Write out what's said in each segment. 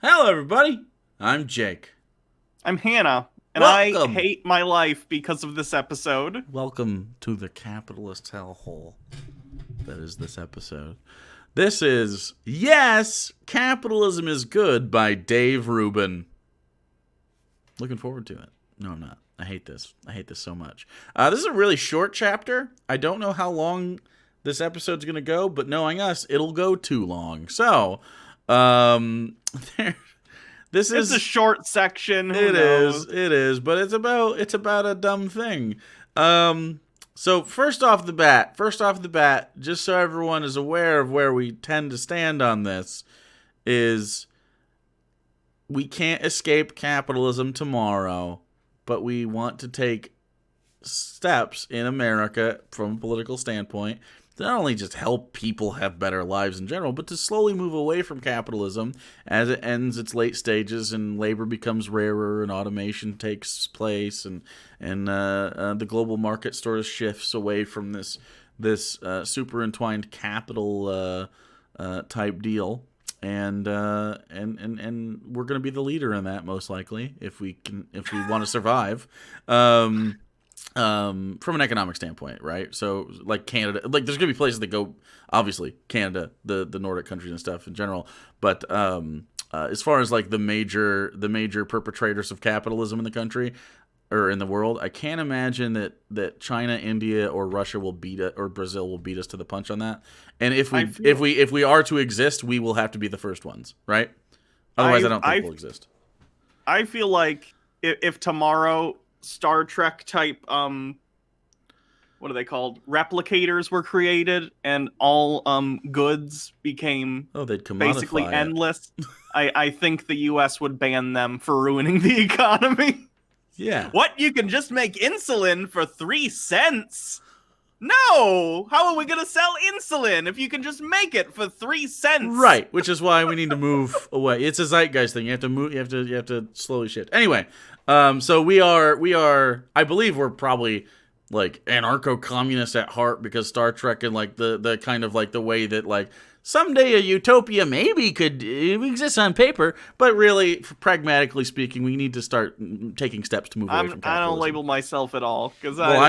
Hello, everybody. I'm Jake. I'm Hannah, and I Welcome. hate my life because of this episode. Welcome to the capitalist hellhole that is this episode. This is Yes, Capitalism is Good by Dave Rubin. Looking forward to it. No, I'm not. I hate this. I hate this so much. This is a really short chapter. I don't know how long this episode's going to go, but knowing us, it'll go too long. So, um, there, this It's is a short section. Who It knows? is. It is. But it's about a dumb thing. So first off the bat, just so everyone is aware of where we tend to stand on this, is we can't escape capitalism tomorrow, but we want to take steps in America from a political standpoint to not only just help people have better lives in general, but to slowly move away from capitalism as it ends its late stages and labor becomes rarer and automation takes place and the global market sort of shifts away from this super entwined capital type deal. And we're going to be the leader in that most likely if we want to survive. From an economic standpoint, right? So, like Canada, like there's gonna be places that go, obviously Canada, the Nordic countries and stuff in general. But as far as like the major perpetrators of capitalism in the country or in the world, I can't imagine that China, India, or Russia will beat it, or Brazil will beat us to the punch on that. And if I we feel, if we if we are to exist, we will have to be the first ones, right? Otherwise, I I, don't think I, we'll exist. I feel like if tomorrow Star Trek type, what are they called? Replicators were created, and all goods became Oh, they'd basically commodify it. endless. I think the U.S. would ban them for ruining the economy. Yeah. What? You can just make insulin for 3 cents? No! How are we gonna sell insulin if you can just make it for 3 cents? Right, which is why we need to move away. It's a zeitgeist thing. You have to move. You have to slowly shift. Anyway, so we are. I believe we're probably like anarcho-communist at heart because Star Trek and like the kind of like the way that like someday a utopia maybe could exist on paper, but really, pragmatically speaking, we need to start taking steps to move away from I don't capitalism. label myself at all because Well,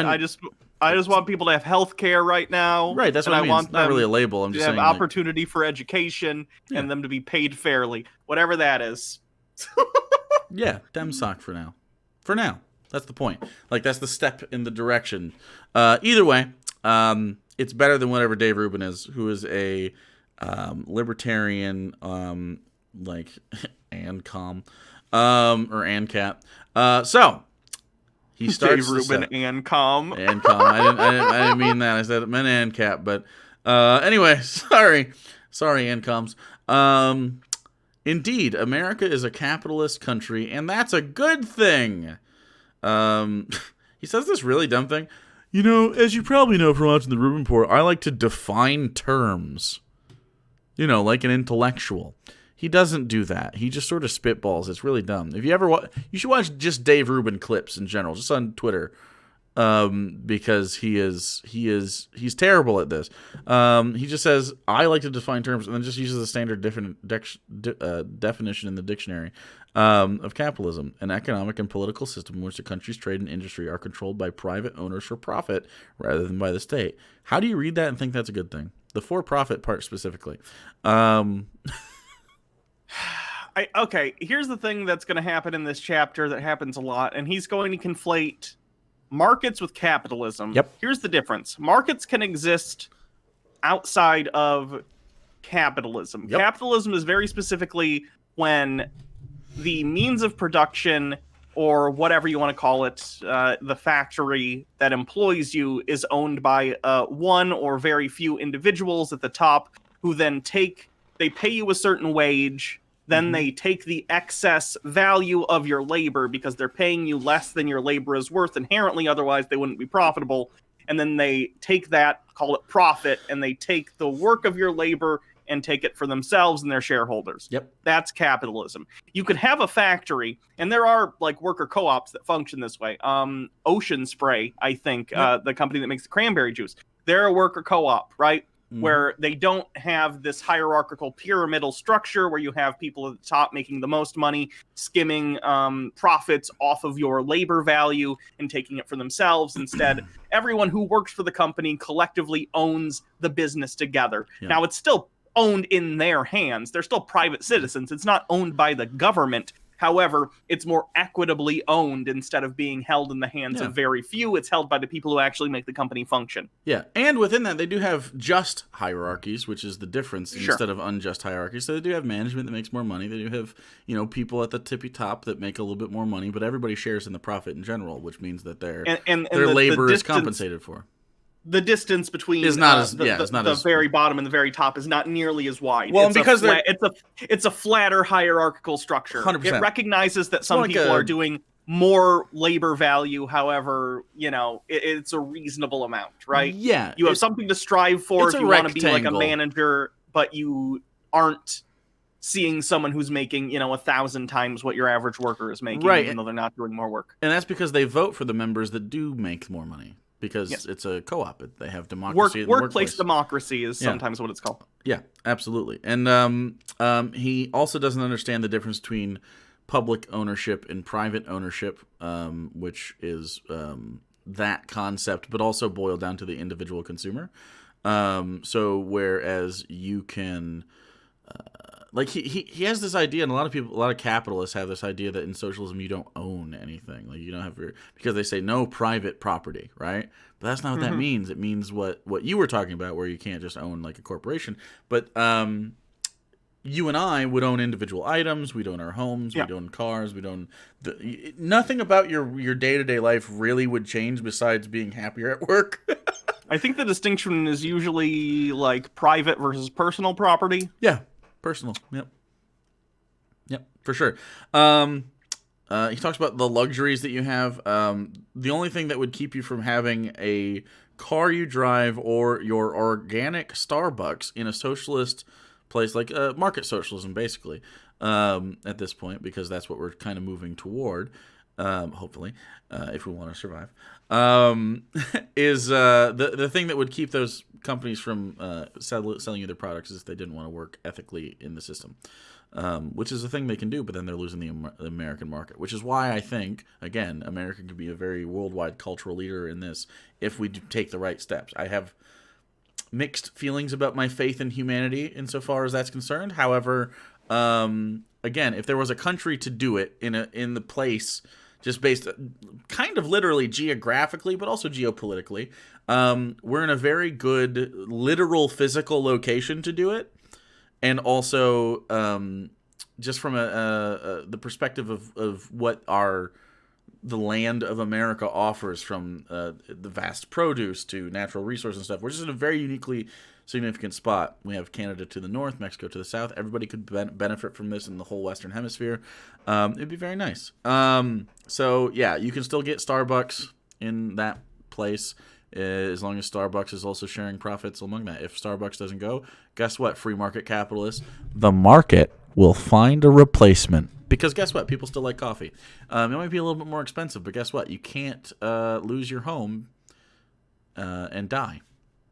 I just want people to have health care right now, right. That's and what I I mean. It's want not really a them label. I'm to just have saying like, opportunity for education yeah, and them to be paid fairly, whatever that is. yeah, dem sock for now. For now. That's the point. Like, that's the step in the direction. Either way, it's better than whatever Dave Rubin is, who is a libertarian, like, ANCOM, or ANCAP. So, he Dave starts this Rubin up. and Com. ANCOM. I didn't mean that. I said it meant ANCAP. But anyway, sorry. Sorry, ANCOMs. Indeed, America is a capitalist country, and that's a good thing. Um, he says this really dumb thing. You know, as you probably know from watching the Rubin Report, I like to define terms. You know, like an intellectual. He doesn't do that. He just sort of spitballs. It's really dumb. If you ever you should watch just Dave Rubin clips in general, just on Twitter, because he's terrible at this. He just says I like to define terms, and then just uses the standard definition in the dictionary of capitalism, an economic and political system in which the country's trade and industry are controlled by private owners for profit rather than by the state. How do you read that and think that's a good thing? The for-profit part specifically. Okay, here's the thing that's going to happen in this chapter that happens a lot, and he's going to conflate markets with capitalism. Yep. Here's the difference. Markets can exist outside of capitalism. Yep. Capitalism is very specifically when the means of production, or whatever you want to call it, the factory that employs you, is owned by one or very few individuals at the top who then they pay you a certain wage. Then they take the excess value of your labor because they're paying you less than your labor is worth inherently, otherwise they wouldn't be profitable. And then they take that, call it profit, and they take the work of your labor and take it for themselves and their shareholders. Yep. That's capitalism. You could have a factory, and there are like worker co-ops that function this way. Ocean Spray, I think, Yep. the company that makes the cranberry juice, they're a worker co-op, right? where they don't have this hierarchical pyramidal structure where you have people at the top making the most money, skimming profits off of your labor value and taking it for themselves. Instead, everyone who works for the company collectively owns the business together. Yeah. Now, it's still owned in their hands. They're still private citizens. It's not owned by the government. However, it's more equitably owned instead of being held in the hands of very few. It's held by the people who actually make the company function. Yeah, and within that, they do have just hierarchies, which is the difference instead of unjust hierarchies. So they do have management that makes more money. They do have, people at the tippy top that make a little bit more money, but everybody shares in the profit in general, which means that their labor is compensated for. The distance between the very bottom and the very top is not nearly as wide. Well, it's a flatter hierarchical structure. 100%. It recognizes that some people are doing more labor value. However, it's a reasonable amount, right? Yeah, you have something to strive for if you want to be like a manager, but you aren't seeing someone who's making 1,000 times what your average worker is making, even though they're not doing more work. And that's because they vote for the members that do make more money. Because it's a co-op. They have democracy in the workplace democracy is sometimes what it's called. Yeah, absolutely. And he also doesn't understand the difference between public ownership and private ownership, which is that concept, but also boiled down to the individual consumer. So whereas you can... he has this idea, and a lot of capitalists have this idea that in socialism you don't own anything. Like you don't have because they say no private property, right? But that's not what that means. It means what you were talking about, where you can't just own like a corporation. But you and I would own individual items. We'd own our homes. We'd own cars. We'd own nothing about your day-to-day life really would change besides being happier at work. I think the distinction is usually like private versus personal property. Yeah. Personal, yep, for sure. He talks about the luxuries that you have. The only thing that would keep you from having a car you drive or your organic Starbucks in a socialist place, like market socialism, basically, at this point, because that's what we're kind of moving toward, hopefully, if we want to survive, is the thing that would keep those companies from selling you their products is if they didn't want to work ethically in the system, which is a thing they can do, but then they're losing the American market, which is why I think, again, America could be a very worldwide cultural leader in this if we do take the right steps. I have mixed feelings about my faith in humanity insofar as that's concerned. However, again, if there was a country to do it in the place just based kind of literally geographically, but also geopolitically, we're in a very good literal physical location to do it. And also just from the perspective of what the land of America offers, from the vast produce to natural resources and stuff. We're just in a very uniquely significant spot. We have Canada to the north, Mexico to the south. Everybody could benefit from this in the whole Western Hemisphere. It'd be very nice. So yeah, you can still get Starbucks in that place as long as Starbucks is also sharing profits among that. If Starbucks doesn't go, guess what, free market capitalists? The market will find a replacement. Because guess what? People still like coffee. It might be a little bit more expensive, but guess what? You can't lose your home and die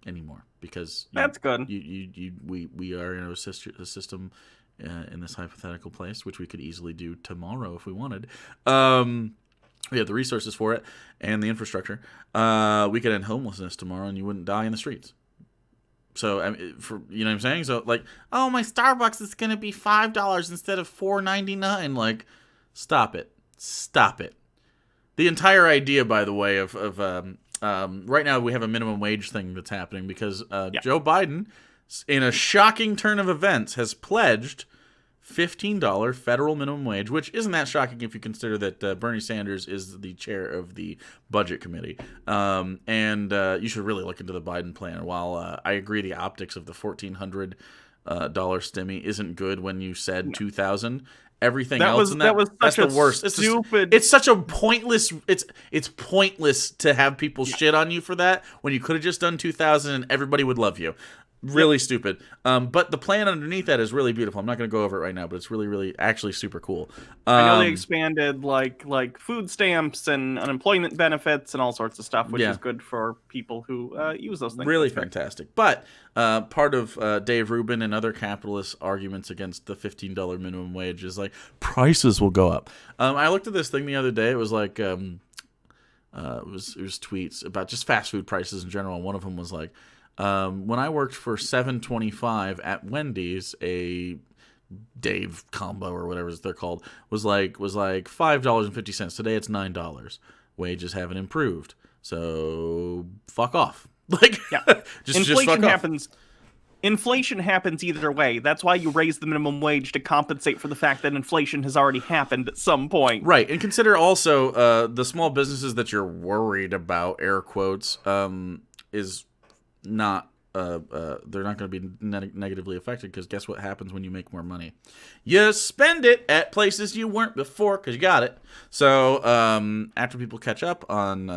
anymore. Because that's good. We are in a system in this hypothetical place, which we could easily do tomorrow if we wanted. We have the resources for it and the infrastructure. We could end homelessness tomorrow, and you wouldn't die in the streets. So, I mean, you know what I'm saying? So, like, oh, my Starbucks is going to be $5 instead of $4.99. Like, stop it. Stop it. The entire idea, by the way, of right now we have a minimum wage thing that's happening because Joe Biden, in a shocking turn of events, has pledged $15 federal minimum wage, which isn't that shocking if you consider that Bernie Sanders is the chair of the budget committee. And you should really look into the Biden plan. While I agree the optics of the $1,400 stimmy isn't good when you said $2,000, everything else that's the worst. It's such a pointless. It's pointless to have people shit on you for that when you could have just done $2,000 and everybody would love you. Really stupid. But the plan underneath that is really beautiful. I'm not going to go over it right now, but it's really, really actually super cool. I know they expanded like food stamps and unemployment benefits and all sorts of stuff, which Yeah. is good for people who use those things. Really fantastic. But part of Dave Rubin and other capitalist arguments against the $15 minimum wage is like prices will go up. I looked at this thing the other day. It was like it was tweets about just fast food prices in general. One of them was like, when I worked for $7.25 at Wendy's, a Dave combo or whatever they're called was like $5.50. Today it's $9. Wages haven't improved, so fuck off. Like, yeah, just inflation fuck off. happens. Inflation happens either way. That's why you raise the minimum wage to compensate for the fact that inflation has already happened at some point. Right, and consider also the small businesses that you're worried about, air quotes, is not they're not going to be negatively affected, because guess what happens when you make more money? You spend it at places you weren't before because you got it. So after people catch up on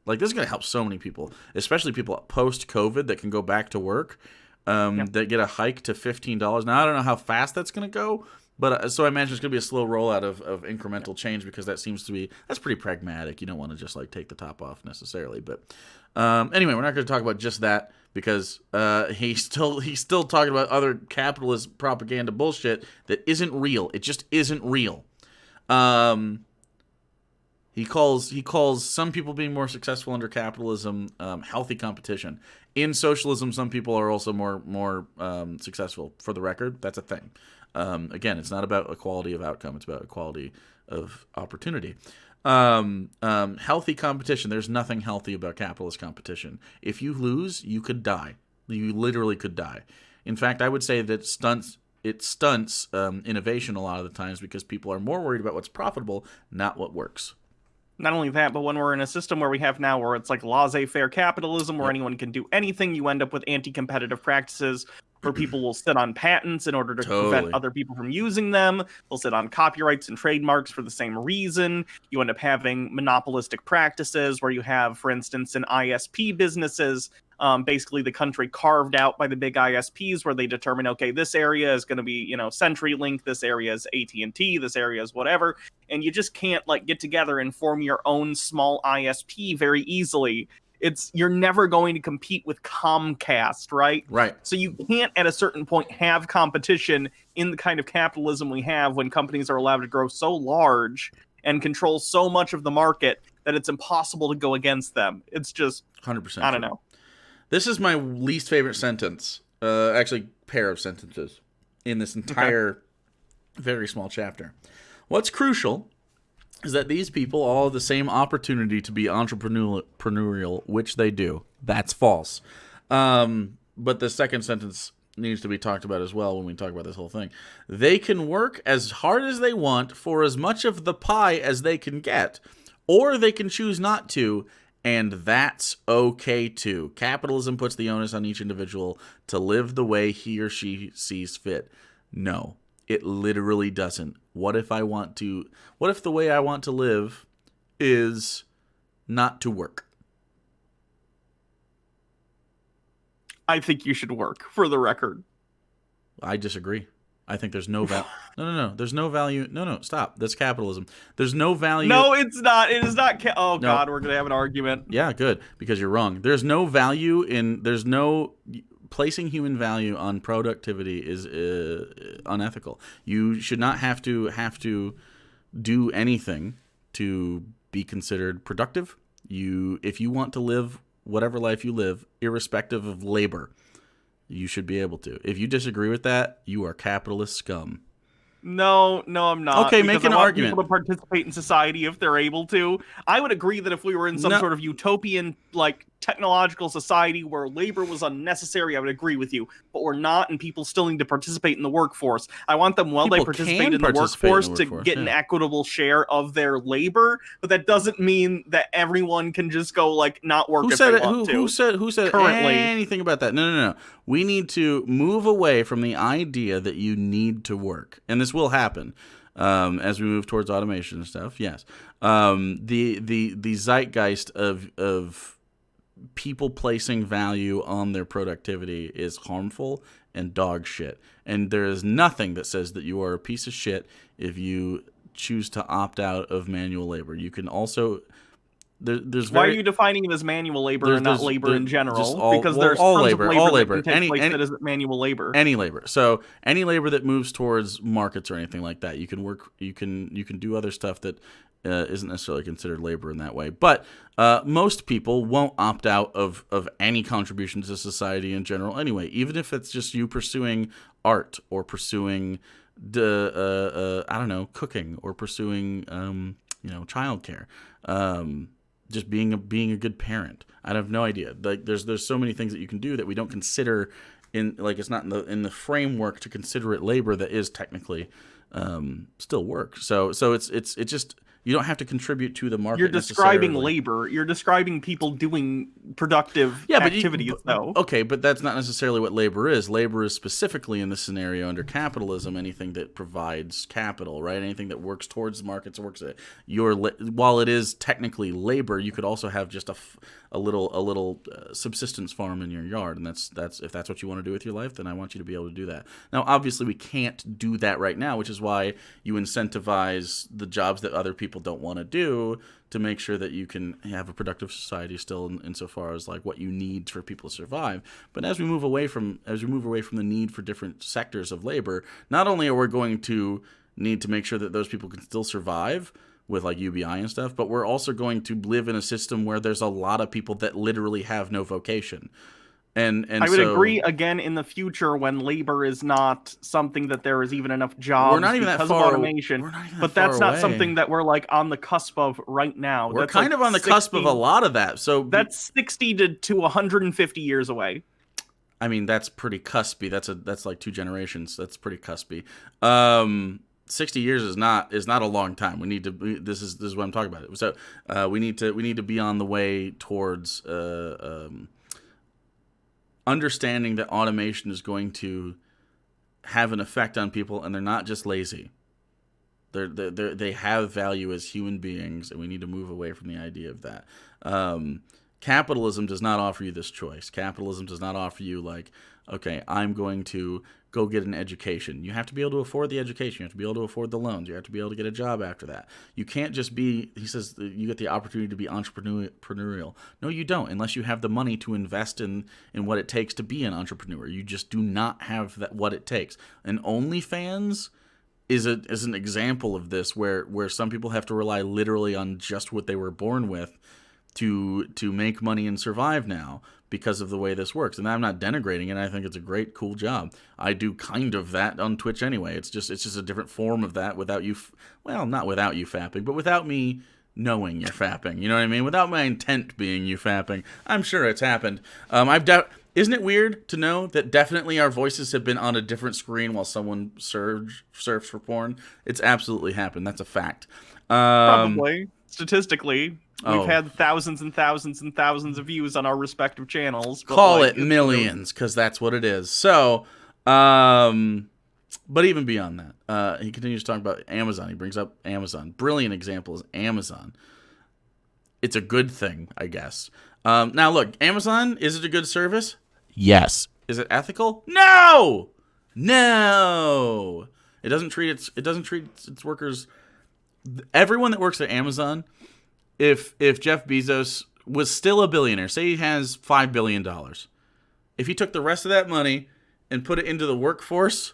like, this is going to help so many people, especially people post COVID that can go back to work, that get a hike to $15. Now I don't know how fast that's going to go, but so I imagine it's going to be a slow rollout of incremental change, because that's pretty pragmatic. You don't want to just like take the top off necessarily. But anyway, we're not going to talk about just that, because he's still talking about other capitalist propaganda bullshit that isn't real. It just isn't real. He calls some people being more successful under capitalism healthy competition. In socialism, some people are also more successful. For the record, that's a thing. Again, it's not about equality of outcome. It's about equality of opportunity. Healthy competition. There's nothing healthy about capitalist competition. If you lose, you could die. You literally could die. In fact, I would say that it stunts innovation a lot of the times, because people are more worried about what's profitable, not what works. Not only that, but when we're in a system where we have now, where it's like laissez-faire capitalism, where anyone can do anything, you end up with anti-competitive practices where people will sit on patents in order to prevent other people from using them. They'll sit on copyrights and trademarks for the same reason. You end up having monopolistic practices where you have, for instance, in ISP businesses, basically the country carved out by the big ISPs, where they determine, okay, this area is going to be, CenturyLink, this area is AT&T, this area is whatever, and you just can't like get together and form your own small ISP very easily. You're never going to compete with Comcast, right? Right. So you can't at a certain point have competition in the kind of capitalism we have, when companies are allowed to grow so large and control so much of the market that it's impossible to go against them. It's just 100%. I don't know. This is my least favorite sentence, actually pair of sentences, in this entire very small chapter. What's crucial is that these people all have the same opportunity to be entrepreneurial, which they do. That's false. But the second sentence needs to be talked about as well when we talk about this whole thing. They can work as hard as they want for as much of the pie as they can get, or they can choose not to, and that's okay too. Capitalism puts the onus on each individual to live the way he or she sees fit. No, it literally doesn't. What if the way I want to live is not to work? I think you should work, for the record. I disagree. I think there's no value. No. There's no value. No, stop. That's capitalism. There's no value. No, it's not. It is not. Oh, No. God, we're going to have an argument. Yeah, good, because you're wrong. There's no placing human value on productivity is unethical. You should not have to do anything to be considered productive. If you want to live whatever life you live, irrespective of labor, you should be able to. If you disagree with that, you are capitalist scum. No, I'm not. Okay, make an argument. People to participate in society if they're able to. I would agree that if we were in some sort of utopian, like, technological society where labor was unnecessary, I would agree with you. But we're not, and people still need to participate in the workforce. I want them, while they participate in the workforce, to get an equitable share of their labor. But that doesn't mean that everyone can just go, like, not work if they want to. Who said currently anything about that? No. We need to move away from the idea that you need to work. And this will happen as we move towards automation and stuff. Yes. The zeitgeist of people placing value on their productivity is harmful and dog shit. And there is nothing that says that you are a piece of shit if you choose to opt out of manual labor. You can also Why are you defining it as manual labor and not labor in general? Because there's all tons labor, of labor all that labor, can take place that isn't manual labor. Any labor. So any labor that moves towards markets or anything like that, you can work. You can do other stuff that isn't necessarily considered labor in that way. But most people won't opt out of any contribution to society in general anyway, even if it's just you pursuing art or pursuing I don't know, cooking or pursuing childcare. Just being a good parent. I have no idea. Like there's so many things that you can do that we don't consider in, like, it's not in the framework to consider it labor that is technically still work. So it's just, you don't have to contribute to the market. You're describing labor. You're describing people doing productive activities, though. Okay, but that's not necessarily what labor is. Labor is specifically in this scenario under capitalism anything that provides capital, right? Anything that works towards markets, while it is technically labor, you could also have just a little subsistence farm in your yard, and that's if that's what you want to do with your life, then I want you to be able to do that. Now, obviously, we can't do that right now, which is why you incentivize the jobs that other people don't want to do to make sure that you can have a productive society still insofar as like what you need for people to survive. But as we move away from the need for different sectors of labor, not only are we going to need to make sure that those people can still survive with like UBI and stuff, but we're also going to live in a system where there's a lot of people that literally have no vocation. And I would agree again in the future when labor is not something that there is even enough jobs because of automation. But that's not something that we're like on the cusp of right now. We're kind of on the cusp of a lot of that. So that's 60 to 150 years away. I mean, that's pretty cuspy. That's like 2 generations. That's pretty cuspy. 60 years is not a long time. We need to. This is what I'm talking about. So we need to be on the way towards understanding that automation is going to have an effect on people, and they're not just lazy. They have value as human beings, and we need to move away from the idea of that. Capitalism does not offer you this choice. Capitalism does not offer you like, okay, I'm going to go get an education. You have to be able to afford the education. You have to be able to afford the loans. You have to be able to get a job after that. You can't just be, he says, you get the opportunity to be entrepreneurial. No, you don't, unless you have the money to invest in what it takes to be an entrepreneur. You just do not have what it takes. And OnlyFans is an example of this, where some people have to rely literally on just what they were born with to make money and survive now because of the way this works. And I'm not denigrating it. I think it's a great, cool job. I do kind of that on Twitch anyway. It's just a different form of that without you, not without you fapping, but without me knowing you're fapping. You know what I mean? Without my intent being you fapping. I'm sure it's happened. Isn't it weird to know that definitely our voices have been on a different screen while someone surfs for porn? It's absolutely happened. That's a fact. Probably. Statistically. We've had thousands and thousands and thousands of views on our respective channels. Call it millions, because that's what it is. So, but even beyond that, he continues to talk about Amazon. He brings up Amazon. Brilliant example is Amazon. It's a good thing, I guess. Now, look, Amazon, is it a good service? Yes. Is it ethical? No! It doesn't treat its workers. Everyone that works at Amazon, if Jeff Bezos was still a billionaire, say he has $5 billion, if he took the rest of that money and put it into the workforce,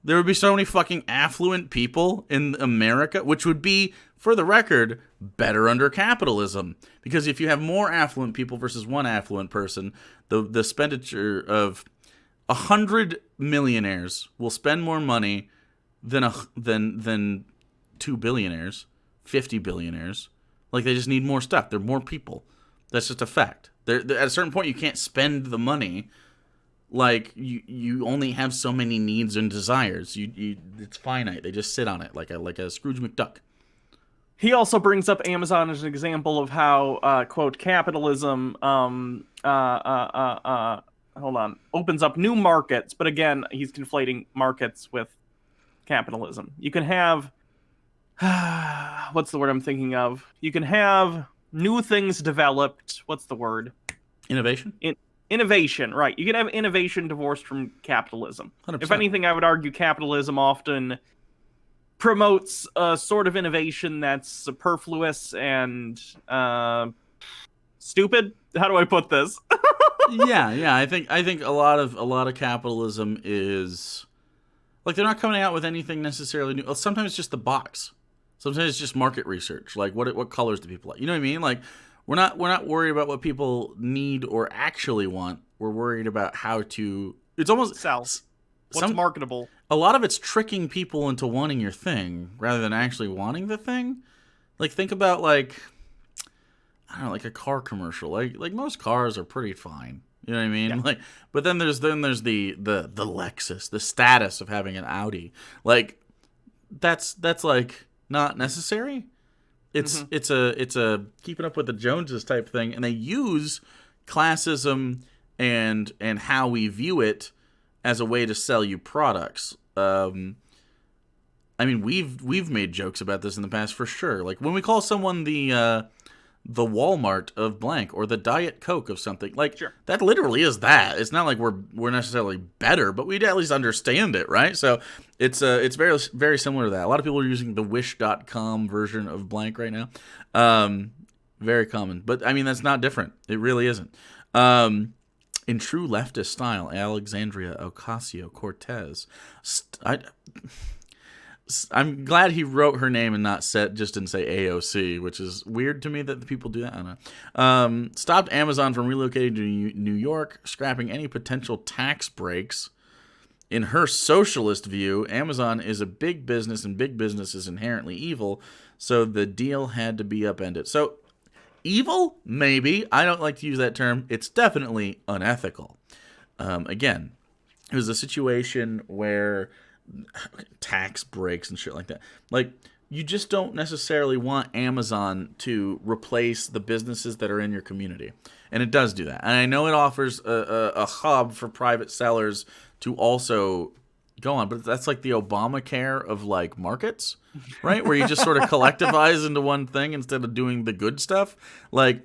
there would be so many fucking affluent people in America, which would be, for the record, better under capitalism. Because if you have more affluent people versus one affluent person, the expenditure of 100 millionaires will spend more money than 2 billionaires, 50 billionaires. Like, they just need more stuff. They're more people. That's just a fact. At a certain point, you can't spend the money. Like, you only have so many needs and desires. It's finite. They just sit on it like a Scrooge McDuck. He also brings up Amazon as an example of how, quote, capitalism, opens up new markets. But again, he's conflating markets with capitalism. You can have, what's the word I'm thinking of? You can have new things developed. What's the word? Innovation. In- Innovation, right? You can have innovation divorced from capitalism. If 100%. anything, I would argue capitalism often promotes a sort of innovation that's superfluous and stupid. How do I put this? Yeah. I think a lot of capitalism is like they're not coming out with anything necessarily new. Sometimes it's just the box. Sometimes it's just market research. Like what colors do people like? You know what I mean? Like we're not worried about what people need or actually want. We're worried about how to. It's almost Sell. What's some marketable? a lot of it's tricking people into wanting your thing rather than actually wanting the thing. Like think about like I don't know, like a car commercial. Like most cars are pretty fine. You know what I mean? Yeah. Like, but then there's the Lexus, the status of having an Audi. Like, that's like not necessary. It's Hmm. it's a keeping up with the Joneses type thing, and they use classism and how we view it as a way to sell you products. I mean, we've made jokes about this in the past for sure. Like when we call someone the Walmart of blank or the Diet Coke of something. Like Sure. that literally is that. It's not like we're necessarily better, but we at least understand it, right? So it's very very similar to that. A lot of people are using the wish.com version of blank right now. Very common. But I mean that's not different. It really isn't. In true leftist style, Alexandria Ocasio-Cortez. I'm glad he wrote her name and not said just didn't say AOC, which is weird to me that the people do that. I don't know. Stopped Amazon from relocating to New York, scrapping any potential tax breaks. In her socialist view, Amazon is a big business and big business is inherently evil, so the deal had to be upended. So, evil? Maybe. I don't like to use that term. It's definitely unethical. Again, it was a situation where tax breaks and shit like that. Like, you just don't necessarily want Amazon to replace the businesses that are in your community. And it does do that. And I know it offers a hub for private sellers to also go on, but that's like the Obamacare of like markets, right? Where you just sort of collectivize into one thing instead of doing the good stuff. Like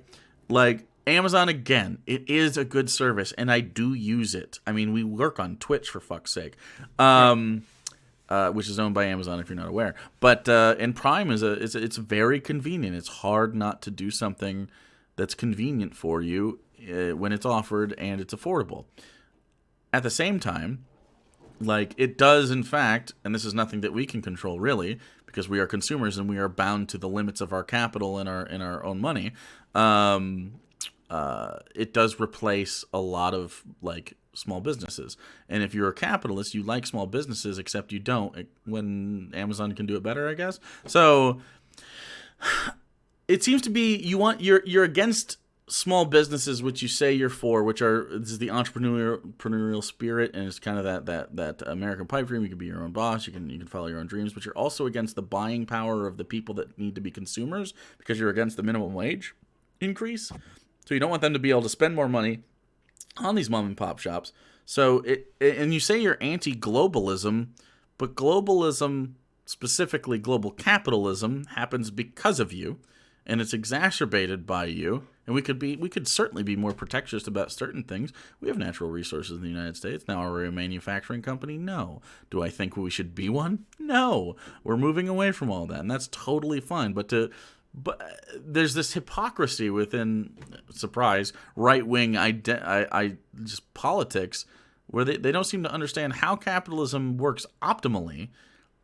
Amazon, again, it is a good service, and I do use it. I mean, we work on Twitch, for fuck's sake. Which is owned by Amazon, if you're not aware. But and Prime it's very convenient. It's hard not to do something that's convenient for you when it's offered and it's affordable. At the same time, like it does, in fact, and this is nothing that we can control really, because we are consumers and we are bound to the limits of our capital and our own money. It does replace a lot of like small businesses. And if you're a capitalist, you like small businesses, except you don't when Amazon can do it better, I guess. So it seems to be you're against small businesses, which you say you're for, which are this is the entrepreneurial spirit, and it's kind of that American pipe dream. You can be your own boss, you can follow your own dreams, but you're also against the buying power of the people that need to be consumers because you're against the minimum wage increase. So you don't want them to be able to spend more money on these mom and pop shops. So and you say you're anti-globalism, but globalism, specifically global capitalism, happens because of you, and it's exacerbated by you. And we could certainly be more protectionist about certain things. We have natural resources in the United States. Now, are we a manufacturing company? No. Do I think we should be one? No. We're moving away from all that, and that's totally fine. But there's this hypocrisy within, surprise, right-wing just politics where they don't seem to understand how capitalism works optimally.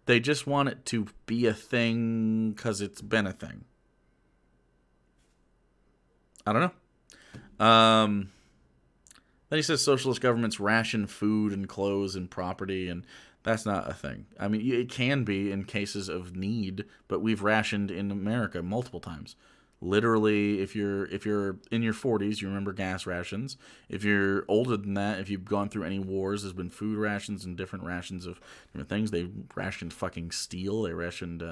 They just want it to be a thing because it's been a thing. I don't know. Then he says socialist governments ration food and clothes and property, and that's not a thing. I mean, it can be in cases of need, but we've rationed in America multiple times. Literally, if you're in your 40s, you remember gas rations. If you're older than that, if you've gone through any wars, there's been food rations and different rations of different things. They rationed fucking steel. They rationed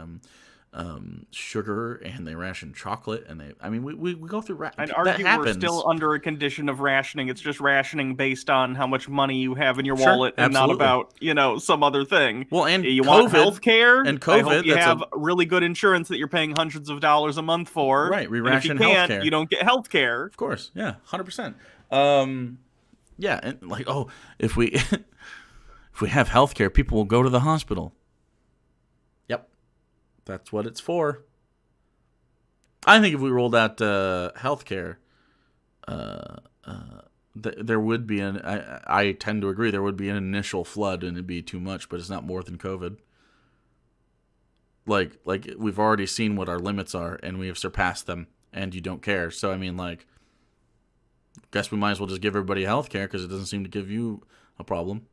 sugar, and they ration chocolate, and we go through I'd that argue we're happens. still under a condition of rationing. It's just rationing based on how much money you have in your Sure, wallet and absolutely. not about, some other thing. Well, and You COVID, want health care? and I COVID, hope you that's have really good insurance that you're paying hundreds of dollars a month for. Right, we And if you ration can't, healthcare. you don't get health care. Of course, yeah, 100%. Yeah, and like, if we if we have healthcare, people will go to the hospital. Yep, that's what it's for. I think if we rolled out healthcare, there would be I tend to agree there would be an initial flood and it'd be too much, but it's not more than COVID. Like we've already seen what our limits are, and we have surpassed them, and you don't care. So I mean, like, guess we might as well just give everybody health care because it doesn't seem to give you a problem,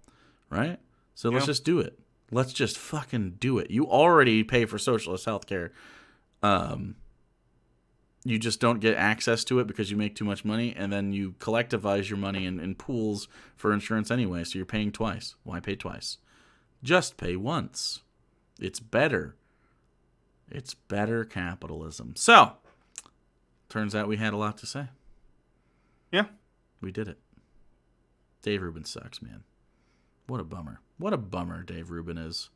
right? So let's just do it. Let's just fucking do it. You already pay for socialist health care. You just don't get access to it because you make too much money, and then you collectivize your money in pools for insurance anyway, so you're paying twice. Why pay twice? Just pay once. It's better. It's better capitalism. So, turns out we had a lot to say. Yeah. We did it. Dave Rubin sucks, man. What a bummer. What a bummer Dave Rubin is.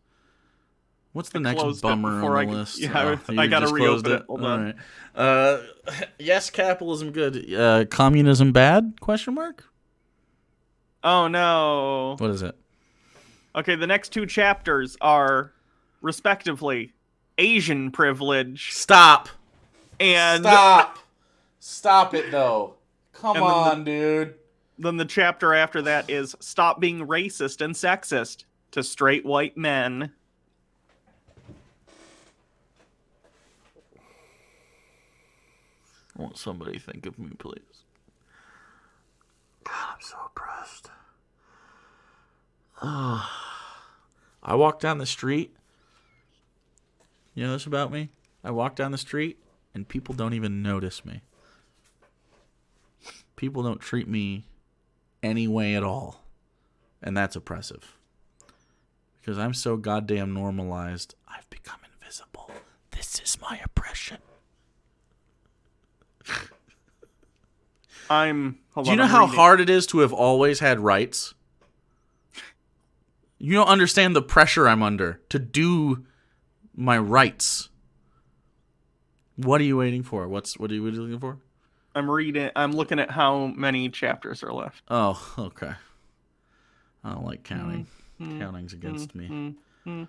What's the next bummer on the list? Yeah, I gotta reopen it. Hold on. All right. Yes, capitalism good. Communism bad? Question mark? Oh no. What is it? Okay, the next two chapters are, respectively, Asian privilege. Stop. And Stop it, though. Come on, dude. Then the chapter after that is Stop Being Racist and Sexist to Straight White Men. Won't somebody think of me, please? God, I'm so oppressed. I walk down the street. You know this about me? I walk down the street, and people don't even notice me. People don't treat me any way at all. And that's oppressive. Because I'm so goddamn normalized, I've become invisible. This is my oppression. Do you know how hard it is to have always had rights? You don't understand the pressure I'm under to do my rights. What are you waiting for? What are you looking for? I'm looking at how many chapters are left. Oh, okay. I don't like counting. Counting's against me. That's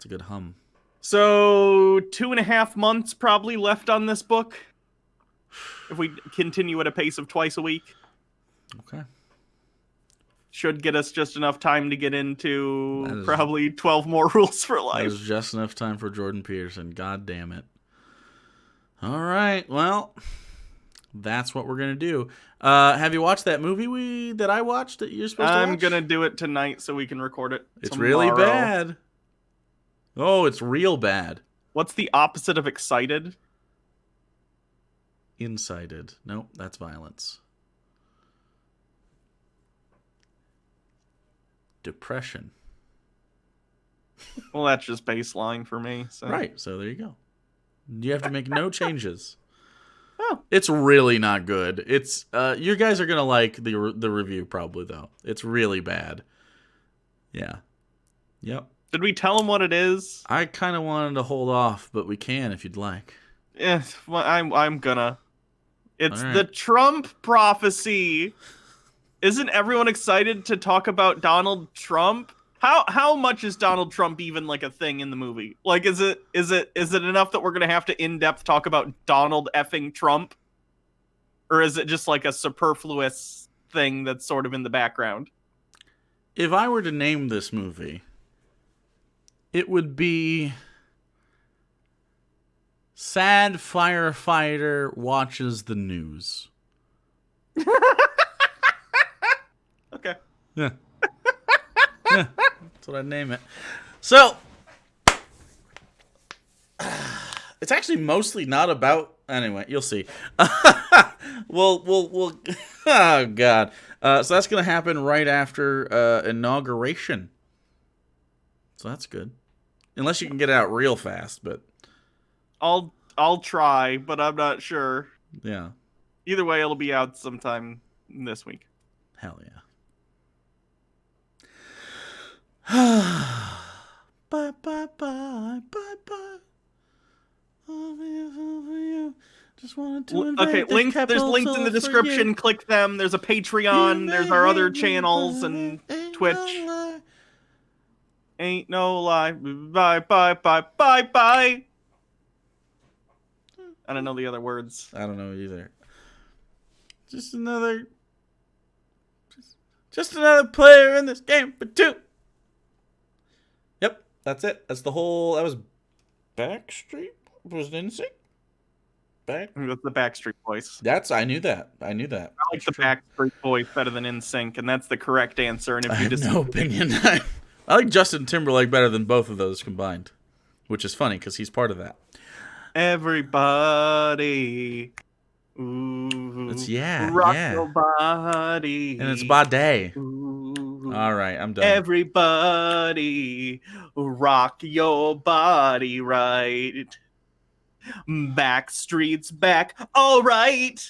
a good hum. So 2.5 months probably left on this book, if we continue at a pace of twice a week. Okay. Should get us just enough time to get into probably 12 more rules for life. That is just enough time for Jordan Peterson. God damn it. All right. Well, that's what we're going to do. Have you watched that movie that I watched that you're supposed to watch? I'm going to do it tonight so we can record it It's tomorrow. really bad. Oh, it's real bad. What's the opposite of excited? Incited. Nope, that's violence. Depression. Well, that's just baseline for me. So. Right, so there you go. You have to make no changes. Oh. It's really not good. It's you guys are gonna like the review probably though. It's really bad. Yeah. Yep. Did we tell him what it is? I kind of wanted to hold off, but we can if you'd like. Yeah, well, I'm gonna. It's right. The Trump prophecy. Isn't everyone excited to talk about Donald Trump? How much is Donald Trump even like a thing in the movie? Like, is it enough that we're gonna have to in depth talk about Donald effing Trump, or is it just like a superfluous thing that's sort of in the background? If I were to name this movie, it would be Sad Firefighter Watches the News. Okay. Yeah. Yeah. That's what I'd name it. So, it's actually mostly not about... Anyway, you'll see. We'll oh, God. So that's going to happen right after inauguration. So that's good. Unless you can get it out real fast, but I'll try, but I'm not sure. yeah. Either way, it'll be out sometime this week. Hell yeah. Bye, bye, bye, bye, bye. Just wanted to invade Okay, the links. There's links in the capital for description. you. Click them. There's a You Patreon. may There's our other hate me, channels but and it ain't Twitch. no lie. Ain't no lie. Bye, bye, bye, bye, bye. I don't know the other words. I don't know either. Just another player in this game for two. Yep, that's it. That's the whole. That was Backstreet. Was it NSYNC? Back. That's the Backstreet Boys. I knew that. I like the Backstreet Boys better than NSYNC, and that's the correct answer. And if I you have disagree, no opinion. I like Justin Timberlake better than both of those combined, which is funny because he's part of that. Everybody, ooh, It's rock your body, and it's Bade. Ooh, All right, I'm done. everybody, rock your body right. Backstreet's back, all right.